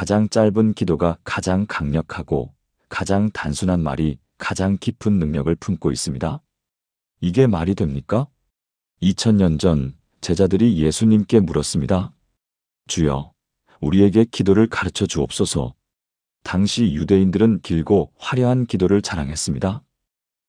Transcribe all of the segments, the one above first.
가장 짧은 기도가 가장 강력하고 가장 단순한 말이 가장 깊은 능력을 품고 있습니다. 이게 말이 됩니까? 2000년 전 제자들이 예수님께 물었습니다. 주여, 우리에게 기도를 가르쳐 주옵소서. 당시 유대인들은 길고 화려한 기도를 자랑했습니다.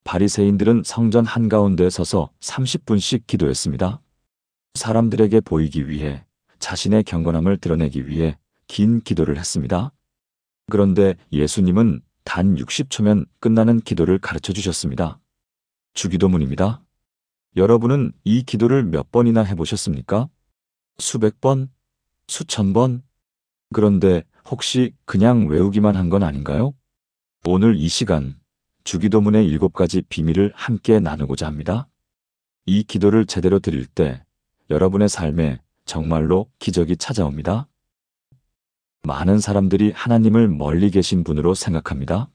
바리새인들은 성전 한가운데 서서 30분씩 기도했습니다. 사람들에게 보이기 위해, 자신의 경건함을 드러내기 위해 긴 기도를 했습니다. 그런데 예수님은 단 60초면 끝나는 기도를 가르쳐 주셨습니다. 주기도문입니다. 여러분은 이 기도를 몇 번이나 해보셨습니까? 수백 번? 수천 번? 그런데 혹시 그냥 외우기만 한 건 아닌가요? 오늘 이 시간 주기도문의 7가지 비밀을 함께 나누고자 합니다. 이 기도를 제대로 드릴 때 여러분의 삶에 정말로 기적이 찾아옵니다. 많은 사람들이 하나님을 멀리 계신 분으로 생각합니다.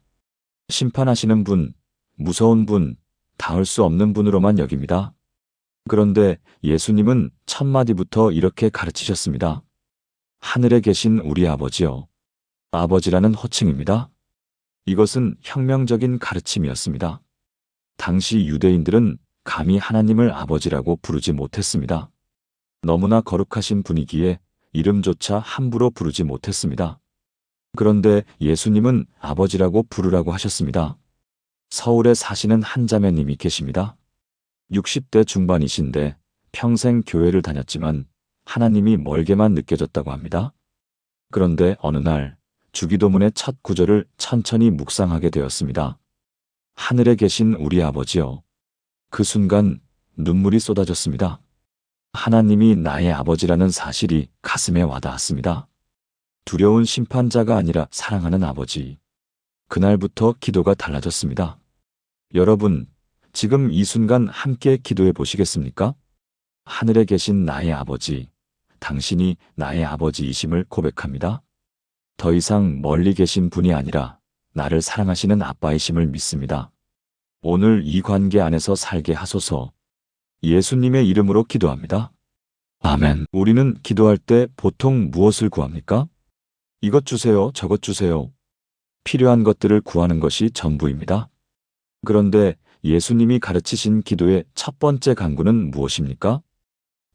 심판하시는 분, 무서운 분, 닿을 수 없는 분으로만 여깁니다. 그런데 예수님은 첫 마디부터 이렇게 가르치셨습니다. 하늘에 계신 우리 아버지요. 아버지라는 호칭입니다. 이것은 혁명적인 가르침이었습니다. 당시 유대인들은 감히 하나님을 아버지라고 부르지 못했습니다. 너무나 거룩하신 분이기에 이름조차 함부로 부르지 못했습니다. 그런데 예수님은 아버지라고 부르라고 하셨습니다. 서울에 사시는 한 자매님이 계십니다. 60대 중반이신데 평생 교회를 다녔지만 하나님이 멀게만 느껴졌다고 합니다. 그런데 어느 날 주기도문의 첫 구절을 천천히 묵상하게 되었습니다. 하늘에 계신 우리 아버지요. 그 순간 눈물이 쏟아졌습니다. 하나님이 나의 아버지라는 사실이 가슴에 와닿았습니다. 두려운 심판자가 아니라 사랑하는 아버지. 그날부터 기도가 달라졌습니다. 여러분, 지금 이 순간 함께 기도해 보시겠습니까? 하늘에 계신 나의 아버지, 당신이 나의 아버지이심을 고백합니다. 더 이상 멀리 계신 분이 아니라 나를 사랑하시는 아빠이심을 믿습니다. 오늘 이 관계 안에서 살게 하소서. 예수님의 이름으로 기도합니다. 아멘. 우리는 기도할 때 보통 무엇을 구합니까? 이것 주세요, 저것 주세요. 필요한 것들을 구하는 것이 전부입니다. 그런데 예수님이 가르치신 기도의 첫 번째 간구는 무엇입니까?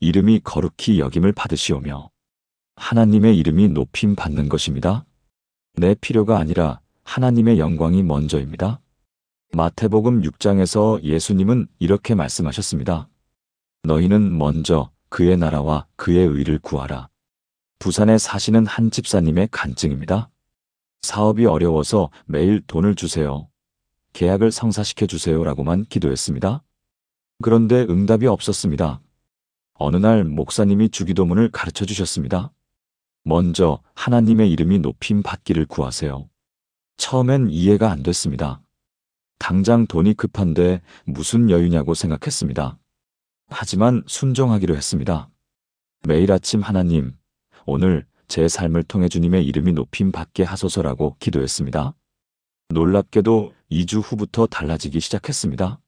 이름이 거룩히 여김을 받으시오며 하나님의 이름이 높임 받는 것입니다. 내 필요가 아니라 하나님의 영광이 먼저입니다. 마태복음 6장에서 예수님은 이렇게 말씀하셨습니다. 너희는 먼저 그의 나라와 그의 의를 구하라. 부산에 사시는 한 집사님의 간증입니다. 사업이 어려워서 매일 돈을 주세요. 계약을 성사시켜 주세요라고만 기도했습니다. 그런데 응답이 없었습니다. 어느 날 목사님이 주기도문을 가르쳐 주셨습니다. 먼저 하나님의 이름이 높임 받기를 구하세요. 처음엔 이해가 안 됐습니다. 당장 돈이 급한데 무슨 여유냐고 생각했습니다. 하지만 순종하기로 했습니다. 매일 아침 하나님, 오늘 제 삶을 통해 주님의 이름이 높임 받게 하소서라고 기도했습니다. 놀랍게도 2주 후부터 달라지기 시작했습니다.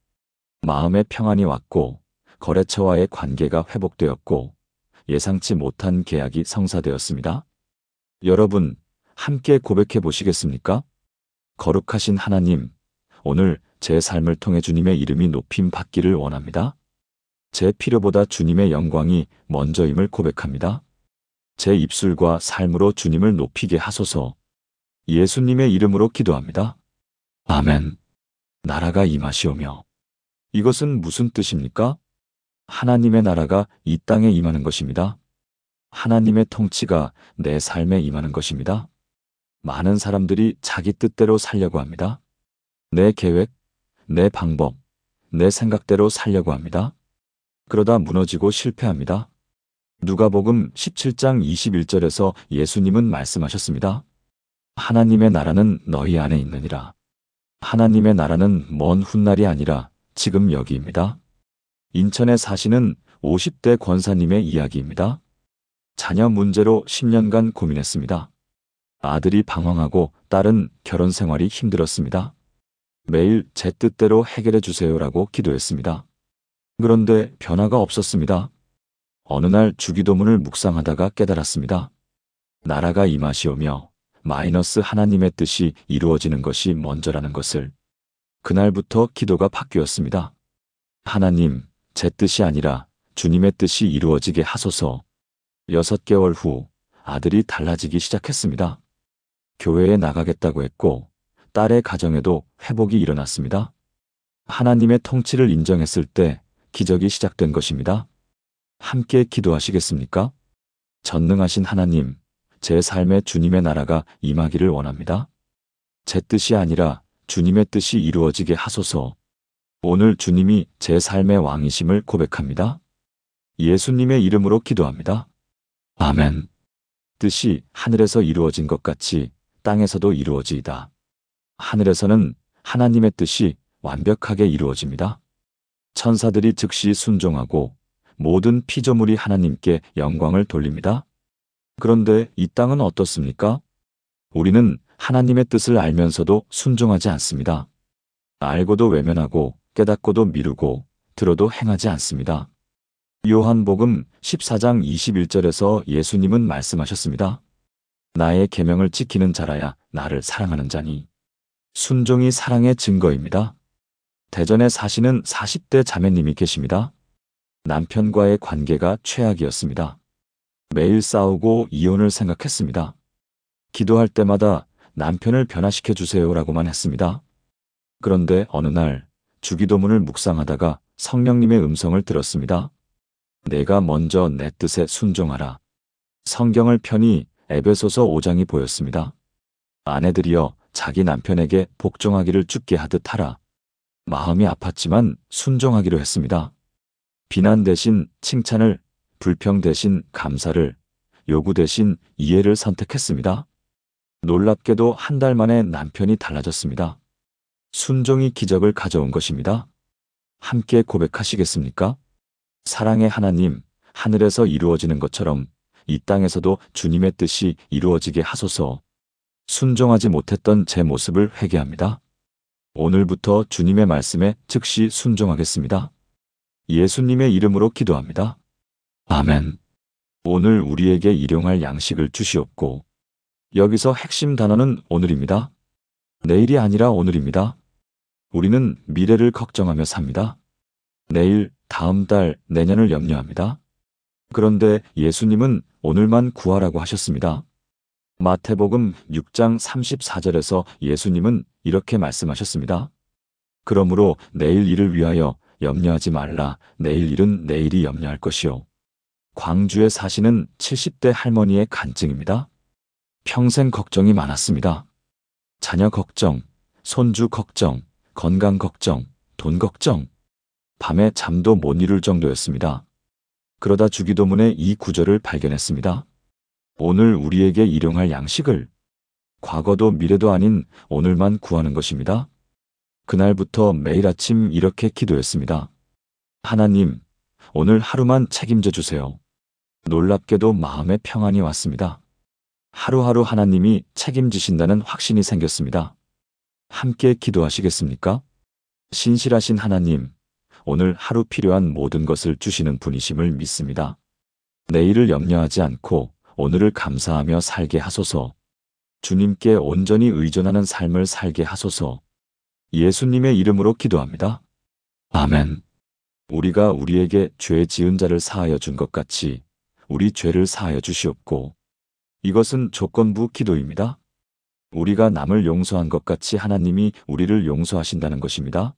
마음의 평안이 왔고 거래처와의 관계가 회복되었고 예상치 못한 계약이 성사되었습니다. 여러분, 함께 고백해 보시겠습니까? 거룩하신 하나님, 오늘 제 삶을 통해 주님의 이름이 높임 받기를 원합니다. 제 필요보다 주님의 영광이 먼저임을 고백합니다. 제 입술과 삶으로 주님을 높이게 하소서. 예수님의 이름으로 기도합니다. 아멘. 나라가 임하시오며. 이것은 무슨 뜻입니까? 하나님의 나라가 이 땅에 임하는 것입니다. 하나님의 통치가 내 삶에 임하는 것입니다. 많은 사람들이 자기 뜻대로 살려고 합니다. 내 계획, 내 방법, 내 생각대로 살려고 합니다. 그러다 무너지고 실패합니다. 누가복음 17장 21절에서 예수님은 말씀하셨습니다. 하나님의 나라는 너희 안에 있느니라. 하나님의 나라는 먼 훗날이 아니라 지금 여기입니다. 인천에 사시는 50대 권사님의 이야기입니다. 자녀 문제로 10년간 고민했습니다. 아들이 방황하고 딸은 결혼 생활이 힘들었습니다. 매일 제 뜻대로 해결해 주세요라고 기도했습니다. 그런데 변화가 없었습니다. 어느 날 주기도문을 묵상하다가 깨달았습니다. 나라가 임하시오며 하나님의 뜻이 이루어지는 것이 먼저라는 것을. 그날부터 기도가 바뀌었습니다. 하나님, 제 뜻이 아니라 주님의 뜻이 이루어지게 하소서. 6개월 후 아들이 달라지기 시작했습니다. 교회에 나가겠다고 했고 딸의 가정에도 회복이 일어났습니다. 하나님의 통치를 인정했을 때 기적이 시작된 것입니다. 함께 기도하시겠습니까? 전능하신 하나님, 제 삶에 주님의 나라가 임하기를 원합니다. 제 뜻이 아니라 주님의 뜻이 이루어지게 하소서. 오늘 주님이 제 삶의 왕이심을 고백합니다. 예수님의 이름으로 기도합니다. 아멘. 뜻이 하늘에서 이루어진 것 같이 땅에서도 이루어지이다. 하늘에서는 하나님의 뜻이 완벽하게 이루어집니다. 천사들이 즉시 순종하고 모든 피조물이 하나님께 영광을 돌립니다. 그런데 이 땅은 어떻습니까? 우리는 하나님의 뜻을 알면서도 순종하지 않습니다. 알고도 외면하고 깨닫고도 미루고 들어도 행하지 않습니다. 요한복음 14장 21절에서 예수님은 말씀하셨습니다. 나의 계명을 지키는 자라야 나를 사랑하는 자니. 순종이 사랑의 증거입니다. 대전에 사시는 40대 자매님이 계십니다. 남편과의 관계가 최악이었습니다. 매일 싸우고 이혼을 생각했습니다. 기도할 때마다 남편을 변화시켜 주세요라고만 했습니다. 그런데 어느 날 주기도문을 묵상하다가 성령님의 음성을 들었습니다. 내가 먼저 내 뜻에 순종하라. 성경을 펴니 에베소서 5장이 보였습니다. 아내들이여 자기 남편에게 복종하기를 주께 하듯 하라. 마음이 아팠지만 순종하기로 했습니다. 비난 대신 칭찬을, 불평 대신 감사를, 요구 대신 이해를 선택했습니다. 놀랍게도 한 달 만에 남편이 달라졌습니다. 순종이 기적을 가져온 것입니다. 함께 고백하시겠습니까? 사랑의 하나님, 하늘에서 이루어지는 것처럼 이 땅에서도 주님의 뜻이 이루어지게 하소서. 순종하지 못했던 제 모습을 회개합니다. 오늘부터 주님의 말씀에 즉시 순종하겠습니다. 예수님의 이름으로 기도합니다. 아멘. 오늘 우리에게 일용할 양식을 주시옵고, 여기서 핵심 단어는 오늘입니다. 내일이 아니라 오늘입니다. 우리는 미래를 걱정하며 삽니다. 내일, 다음 달, 내년을 염려합니다. 그런데 예수님은 오늘만 구하라고 하셨습니다. 마태복음 6장 34절에서 예수님은 이렇게 말씀하셨습니다. 그러므로 내일 일을 위하여 염려하지 말라. 내일 일은 내일이 염려할 것이요. 광주에 사시는 70대 할머니의 간증입니다. 평생 걱정이 많았습니다. 자녀 걱정, 손주 걱정, 건강 걱정, 돈 걱정. 밤에 잠도 못 이룰 정도였습니다. 그러다 주기도문에 이 구절을 발견했습니다. 오늘 우리에게 일용할 양식을. 과거도 미래도 아닌 오늘만 구하는 것입니다. 그날부터 매일 아침 이렇게 기도했습니다. 하나님, 오늘 하루만 책임져 주세요. 놀랍게도 마음에 평안이 왔습니다. 하루하루 하나님이 책임지신다는 확신이 생겼습니다. 함께 기도하시겠습니까? 신실하신 하나님, 오늘 하루 필요한 모든 것을 주시는 분이심을 믿습니다. 내일을 염려하지 않고 오늘을 감사하며 살게 하소서. 주님께 온전히 의존하는 삶을 살게 하소서. 예수님의 이름으로 기도합니다. 아멘. 우리가 우리에게 죄 지은 자를 사하여 준 것 같이 우리 죄를 사하여 주시옵고, 이것은 조건부 기도입니다. 우리가 남을 용서한 것 같이 하나님이 우리를 용서하신다는 것입니다.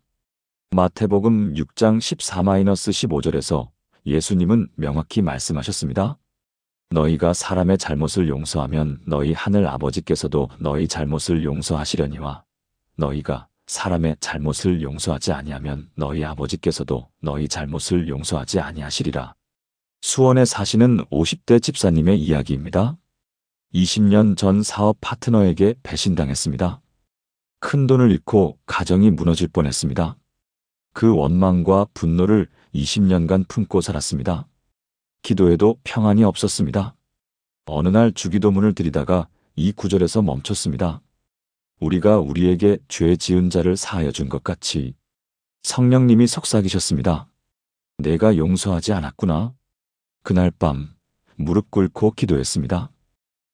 마태복음 6장 14-15절에서 예수님은 명확히 말씀하셨습니다. 너희가 사람의 잘못을 용서하면 너희 하늘 아버지께서도 너희 잘못을 용서하시려니와 너희가 사람의 잘못을 용서하지 아니하면 너희 아버지께서도 너희 잘못을 용서하지 아니하시리라. 수원에 사시는 50대 집사님의 이야기입니다. 20년 전 사업 파트너에게 배신당했습니다. 큰 돈을 잃고 가정이 무너질 뻔했습니다. 그 원망과 분노를 20년간 품고 살았습니다. 기도해도 평안이 없었습니다. 어느 날 주기도문을 드리다가 이 구절에서 멈췄습니다. 우리가 우리에게 죄 지은 자를 사하여 준 것 같이. 성령님이 속삭이셨습니다. 내가 용서하지 않았구나. 그날 밤 무릎 꿇고 기도했습니다.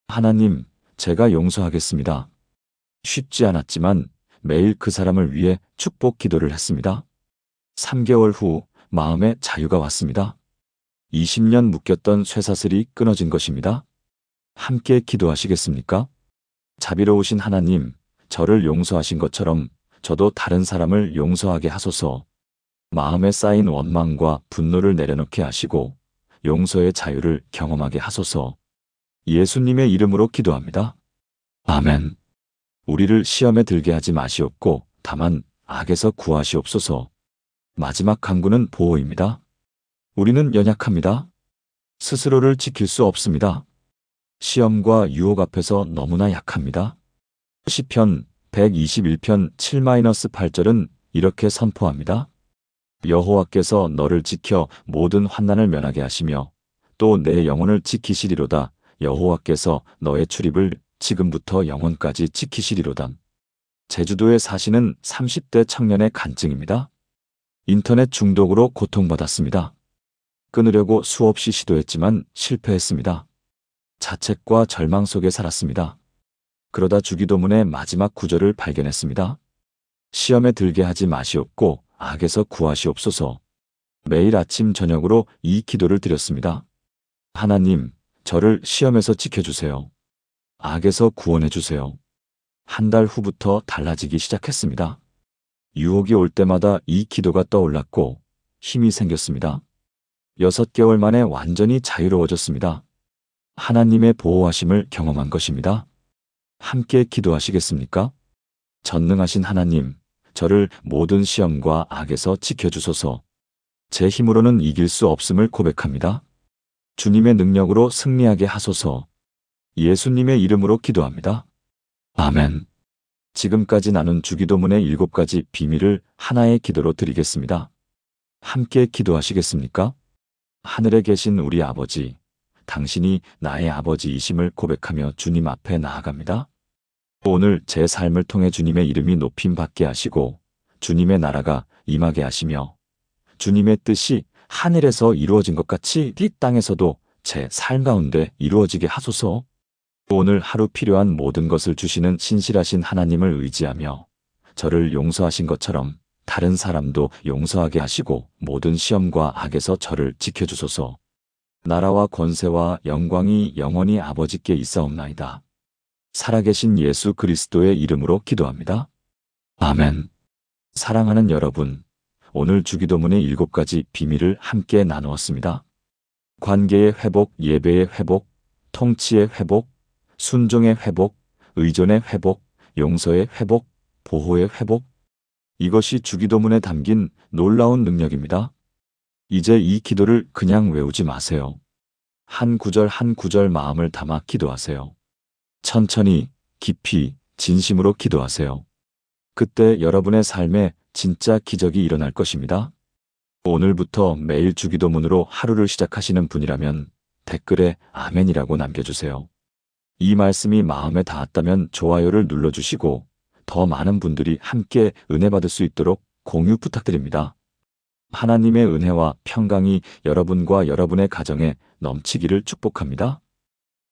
하나님, 제가 용서하겠습니다. 쉽지 않았지만 매일 그 사람을 위해 축복 기도를 했습니다. 3개월 후 마음의 자유가 왔습니다. 20년 묶였던 쇠사슬이 끊어진 것입니다. 함께 기도하시겠습니까? 자비로우신 하나님, 저를 용서하신 것처럼 저도 다른 사람을 용서하게 하소서. 마음에 쌓인 원망과 분노를 내려놓게 하시고 용서의 자유를 경험하게 하소서. 예수님의 이름으로 기도합니다. 아멘. 우리를 시험에 들게 하지 마시옵고 다만 악에서 구하시옵소서. 마지막 간구는 보호입니다. 우리는 연약합니다. 스스로를 지킬 수 없습니다. 시험과 유혹 앞에서 너무나 약합니다. 시편 121편 7-8절은 이렇게 선포합니다. 여호와께서 너를 지켜 모든 환난을 면하게 하시며 또 내 영혼을 지키시리로다. 여호와께서 너의 출입을 지금부터 영원까지 지키시리로다. 제주도에 사시는 30대 청년의 간증입니다. 인터넷 중독으로 고통받았습니다. 끊으려고 수없이 시도했지만 실패했습니다. 자책과 절망 속에 살았습니다. 그러다 주기도문의 마지막 구절을 발견했습니다. 시험에 들게 하지 마시옵고 악에서 구하시옵소서. 매일 아침 저녁으로 이 기도를 드렸습니다. 하나님, 저를 시험에서 지켜주세요. 악에서 구원해 주세요. 한 달 후부터 달라지기 시작했습니다. 유혹이 올 때마다 이 기도가 떠올랐고 힘이 생겼습니다. 6개월 만에 완전히 자유로워졌습니다. 하나님의 보호하심을 경험한 것입니다. 함께 기도하시겠습니까? 전능하신 하나님, 저를 모든 시험과 악에서 지켜주소서. 제 힘으로는 이길 수 없음을 고백합니다. 주님의 능력으로 승리하게 하소서. 예수님의 이름으로 기도합니다. 아멘. 지금까지 나눈 주기도문의 7가지 비밀을 하나의 기도로 드리겠습니다. 함께 기도하시겠습니까? 하늘에 계신 우리 아버지, 당신이 나의 아버지이심을 고백하며 주님 앞에 나아갑니다. 오늘 제 삶을 통해 주님의 이름이 높임 받게 하시고 주님의 나라가 임하게 하시며 주님의 뜻이 하늘에서 이루어진 것 같이 이 땅에서도 제 삶 가운데 이루어지게 하소서. 오늘 하루 필요한 모든 것을 주시는 신실하신 하나님을 의지하며 저를 용서하신 것처럼 다른 사람도 용서하게 하시고 모든 시험과 악에서 저를 지켜주소서. 나라와 권세와 영광이 영원히 아버지께 있사옵나이다. 살아계신 예수 그리스도의 이름으로 기도합니다. 아멘. 사랑하는 여러분, 오늘 주기도문의 7가지 비밀을 함께 나누었습니다. 관계의 회복, 예배의 회복, 통치의 회복, 순종의 회복, 의존의 회복, 용서의 회복, 보호의 회복. 이것이 주기도문에 담긴 놀라운 능력입니다. 이제 이 기도를 그냥 외우지 마세요. 한 구절 한 구절 마음을 담아 기도하세요. 천천히, 깊이, 진심으로 기도하세요. 그때 여러분의 삶에 진짜 기적이 일어날 것입니다. 오늘부터 매일 주기도문으로 하루를 시작하시는 분이라면 댓글에 아멘이라고 남겨주세요. 이 말씀이 마음에 닿았다면 좋아요를 눌러주시고 더 많은 분들이 함께 은혜 받을 수 있도록 공유 부탁드립니다. 하나님의 은혜와 평강이 여러분과 여러분의 가정에 넘치기를 축복합니다.